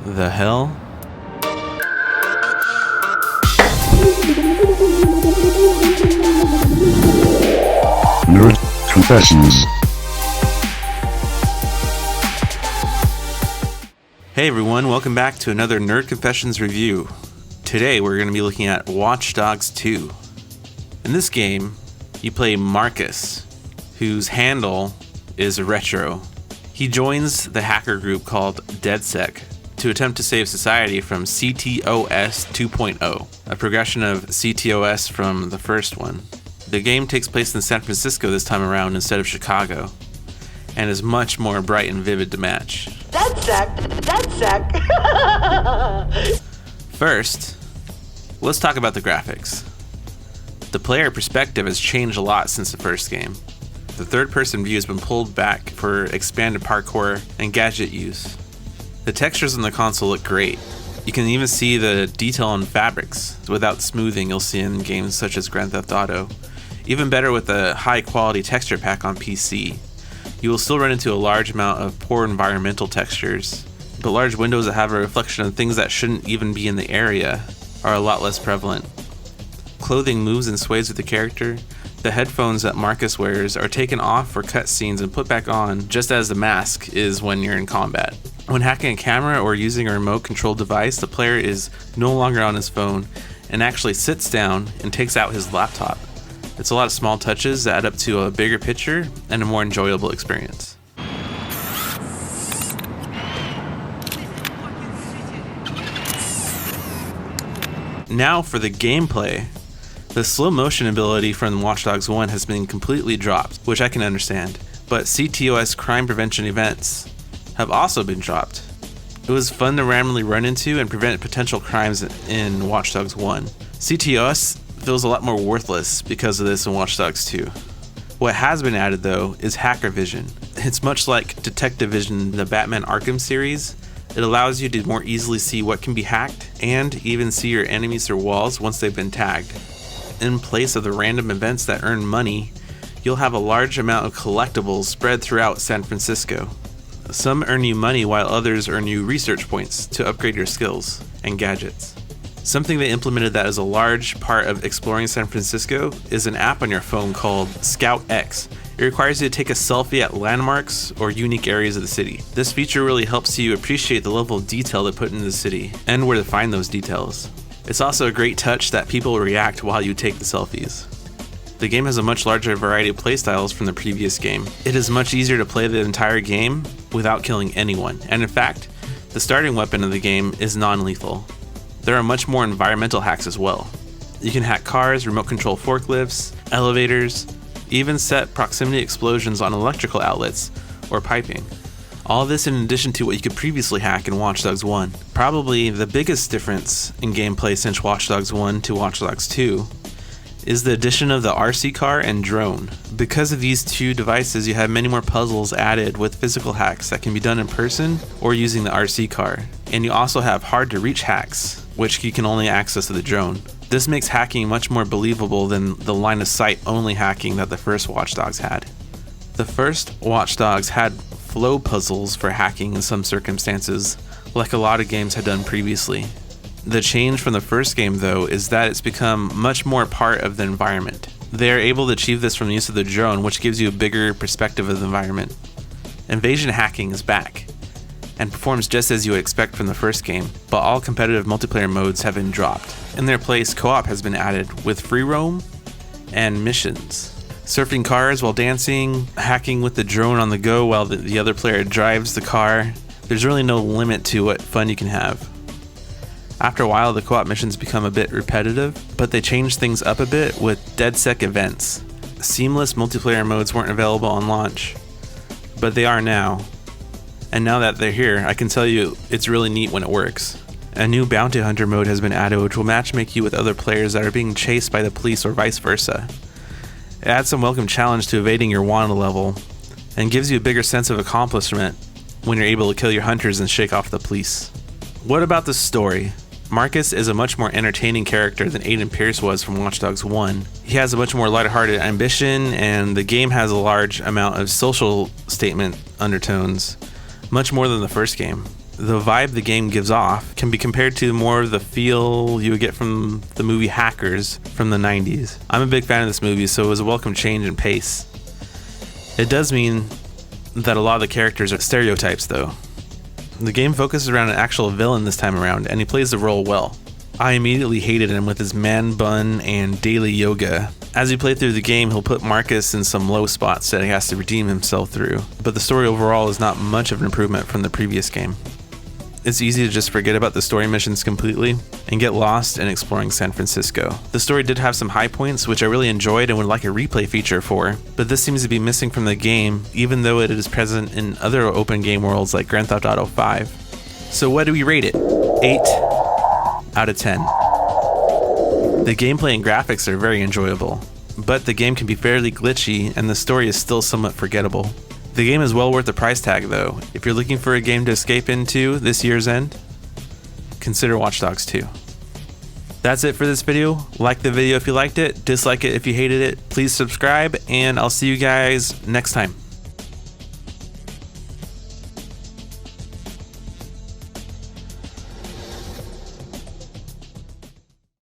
The hell? Nerd Confessions. Hey everyone, welcome back to another Nerd Confessions review. Today we're going to be looking at Watchdogs 2. In this game, you play Marcus, whose handle is retro. He joins the hacker group called DedSec to attempt to save society from CTOS 2.0, a progression of CTOS from the first one. The game takes place in San Francisco this time around instead of Chicago, and is much more bright and vivid to match. DedSec. First, let's talk about the graphics. The player perspective has changed a lot since the first game. The third-person view has been pulled back for expanded parkour and gadget use. The textures on the console look great. You can even see the detail on fabrics without smoothing you'll see in games such as Grand Theft Auto. Even better with a high-quality texture pack on PC. You will still run into a large amount of poor environmental textures, but large windows that have a reflection of things that shouldn't even be in the area are a lot less prevalent. Clothing moves and sways with the character. The headphones that Marcus wears are taken off for cutscenes and put back on just as the mask is when you're in combat. When hacking a camera or using a remote-controlled device, the player is no longer on his phone and actually sits down and takes out his laptop. It's a lot of small touches that add up to a bigger picture and a more enjoyable experience. Now for the gameplay. The slow motion ability from Watchdogs 1 has been completely dropped, which I can understand, but CTOS crime prevention events have also been dropped. It was fun to randomly run into and prevent potential crimes in Watchdogs 1. CTOS feels a lot more worthless because of this in Watchdogs 2. What has been added though is hacker vision. It's much like Detective Vision in the Batman Arkham series. It allows you to more easily see what can be hacked and even see your enemies through walls once they've been tagged. In place of the random events that earn money, you'll have a large amount of collectibles spread throughout San Francisco. Some earn you money while others earn you research points to upgrade your skills and gadgets. Something they implemented that is a large part of exploring San Francisco is an app on your phone called Scout X. It requires you to take a selfie at landmarks or unique areas of the city. This feature really helps you appreciate the level of detail they put into the city and where to find those details. It's also a great touch that people react while you take the selfies. The game has a much larger variety of playstyles from the previous game. It is much easier to play the entire game without killing anyone, and in fact, the starting weapon of the game is non-lethal. There are much more environmental hacks as well. You can hack cars, remote control forklifts, elevators, even set proximity explosions on electrical outlets or piping. All this in addition to what you could previously hack in Watchdogs 1. Probably the biggest difference in gameplay since Watchdogs 1 to Watchdogs 2 is the addition of the RC car and drone. Because of these two devices, you have many more puzzles added with physical hacks that can be done in person or using the RC car. And you also have hard to reach hacks, which you can only access with the drone. This makes hacking much more believable than the line of sight only hacking that the first Watchdogs had. The first Watchdogs had flow puzzles for hacking in some circumstances, like a lot of games had done previously. The change from the first game though is that it's become much more part of the environment. They are able to achieve this from the use of the drone, which gives you a bigger perspective of the environment. Invasion hacking is back, and performs just as you would expect from the first game, but all competitive multiplayer modes have been dropped. In their place, co-op has been added with free roam and missions. Surfing cars while dancing, hacking with the drone on the go while the other player drives the car. There's really no limit to what fun you can have. After a while, the co-op missions become a bit repetitive, but they change things up a bit with DedSec events. Seamless multiplayer modes weren't available on launch, but they are now. And now that they're here, I can tell you it's really neat when it works. A new bounty hunter mode has been added, which will matchmake you with other players that are being chased by the police or vice versa. It adds some welcome challenge to evading your wanted level, and gives you a bigger sense of accomplishment when you're able to kill your hunters and shake off the police. What about the story? Marcus is a much more entertaining character than Aiden Pierce was from Watchdogs 1. He has a much more lighthearted ambition, and the game has a large amount of social statement undertones, much more than the first game. The vibe the game gives off can be compared to more of the feel you would get from the movie Hackers from the 90s. I'm a big fan of this movie, so it was a welcome change in pace. It does mean that a lot of the characters are stereotypes though. The game focuses around an actual villain this time around, and he plays the role well. I immediately hated him with his man bun and daily yoga. As you play through the game, he'll put Marcus in some low spots that he has to redeem himself through, but the story overall is not much of an improvement from the previous game. It's easy to just forget about the story missions completely and get lost in exploring San Francisco. The story did have some high points which I really enjoyed and would like a replay feature for, but this seems to be missing from the game even though it is present in other open game worlds like Grand Theft Auto 5. So what do we rate it? 8 out of 10. The gameplay and graphics are very enjoyable, but the game can be fairly glitchy and the story is still somewhat forgettable. The game is well worth the price tag though. If you're looking for a game to escape into this year's end, consider Watch Dogs 2. That's it for this video. Like the video if you liked it, dislike it if you hated it. Please subscribe, and I'll see you guys next time.